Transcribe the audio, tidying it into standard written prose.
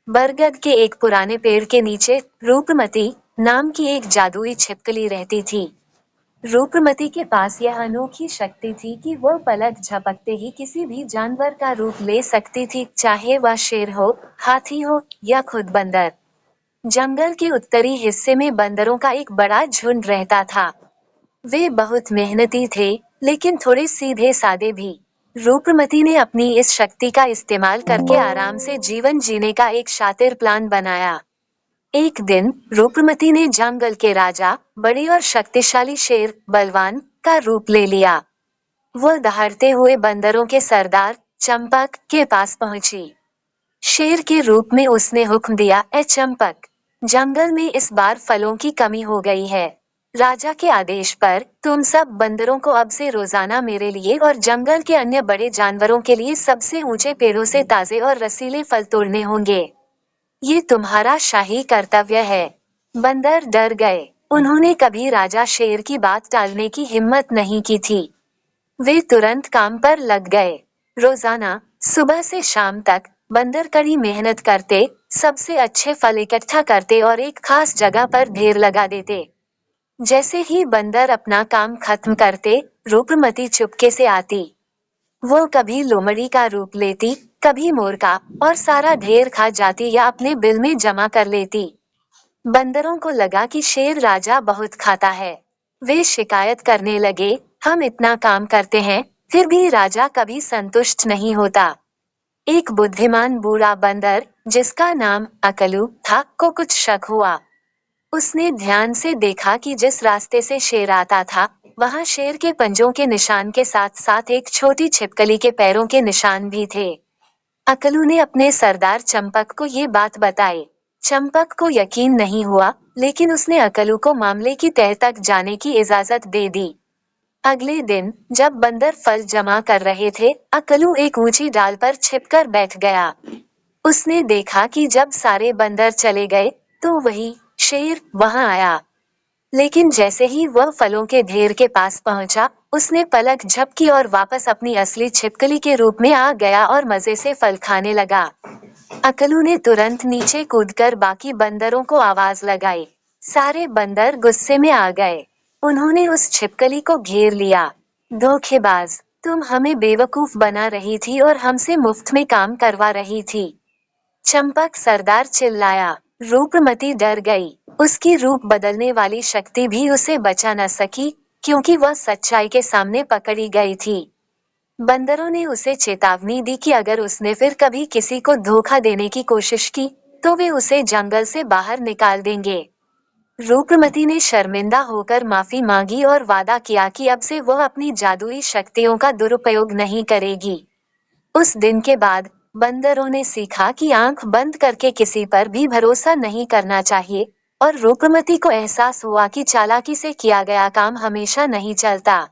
बरगद के एक पुराने पेड़ के नीचे रूपमती नाम की एक जादुई छिपकली रहती थी। रूपमती के पास यह अनोखी शक्ति थी कि वह पलक झपकते ही किसी भी जानवर का रूप ले सकती थी, चाहे वह शेर हो, हाथी हो या खुद बंदर। जंगल के उत्तरी हिस्से में बंदरों का एक बड़ा झुंड रहता था। वे बहुत मेहनती थे, लेकिन थोड़े सीधे सादे भी। रूपमती ने अपनी इस शक्ति का इस्तेमाल करके आराम से जीवन जीने का एक शातिर प्लान बनाया। एक दिन रूपमती ने जंगल के राजा, बड़े और शक्तिशाली शेर बलवान का रूप ले लिया। वह दहाड़ते हुए बंदरों के सरदार चंपक के पास पहुंची। शेर के रूप में उसने हुक्म दिया, ए चंपक, जंगल में इस बार फलों की कमी हो गई है। राजा के आदेश पर तुम सब बंदरों को अब से रोजाना मेरे लिए और जंगल के अन्य बड़े जानवरों के लिए सबसे ऊंचे पेड़ों से ताजे और रसीले फल तोड़ने होंगे। ये तुम्हारा शाही कर्तव्य है। बंदर डर गए। उन्होंने कभी राजा शेर की बात टालने की हिम्मत नहीं की थी। वे तुरंत काम पर लग गए। रोजाना सुबह से शाम तक बंदर कड़ी मेहनत करते, सबसे अच्छे फल इकट्ठा करते और एक खास जगह पर ढेर लगा देते। जैसे ही बंदर अपना काम खत्म करते, रूपमती चुपके से आती। वो कभी लोमड़ी का रूप लेती, कभी मोर का, और सारा ढेर खा जाती या अपने बिल में जमा कर लेती। बंदरों को लगा कि शेर राजा बहुत खाता है। वे शिकायत करने लगे, हम इतना काम करते हैं, फिर भी राजा कभी संतुष्ट नहीं होता। एक बुद्धिमान बूढ़ा बंदर, जिसका नाम अकलू था, को कुछ शक हुआ। उसने ध्यान से देखा कि जिस रास्ते से शेर आता था, वहां शेर के पंजों के निशान के साथ साथ एक छोटी छिपकली के पैरों के निशान भी थे। अकलू ने अपने सरदार चंपक को ये बात बताई। चंपक को यकीन नहीं हुआ, लेकिन उसने अकलू को मामले की तह तक जाने की इजाजत दे दी। अगले दिन जब बंदर फल जमा कर रहे थे, अकलू एक ऊंची डाल पर छिपकर बैठ गया। उसने देखा कि जब सारे बंदर चले गए, तो वही शेर वहां आया। लेकिन जैसे ही वह फलों के ढेर के पास पहुंचा, उसने पलक झपकी और वापस अपनी असली छिपकली के रूप में आ गया और मजे से फल खाने लगा। अकलू ने तुरंत नीचे कूदकर बाकी बंदरों को आवाज लगाई। सारे बंदर गुस्से में आ गए। उन्होंने उस छिपकली को घेर लिया। धोखेबाज, तुम हमें बेवकूफ बना रही थी और हमसे मुफ्त में काम करवा रही थी। चंपक सरदार चिल्लाया। रूपमती डर गई। उसकी रूप बदलने वाली शक्ति भी उसे बचा न सकी, क्योंकि वह सच्चाई के सामने पकड़ी गई थी। बंदरों ने उसे चेतावनी दी कि अगर उसने फिर कभी किसी को धोखा देने की कोशिश की, तो वे उसे जंगल से बाहर निकाल देंगे। रूपमती ने शर्मिंदा होकर माफी मांगी और वादा किया कि अब से वह अपनी जादुई शक्तियों का दुरुपयोग नहीं करेगी। उस दिन के बाद बंदरों ने सीखा कि आंख बंद करके किसी पर भी भरोसा नहीं करना चाहिए, और रूपमती को एहसास हुआ कि चालाकी से किया गया काम हमेशा नहीं चलता।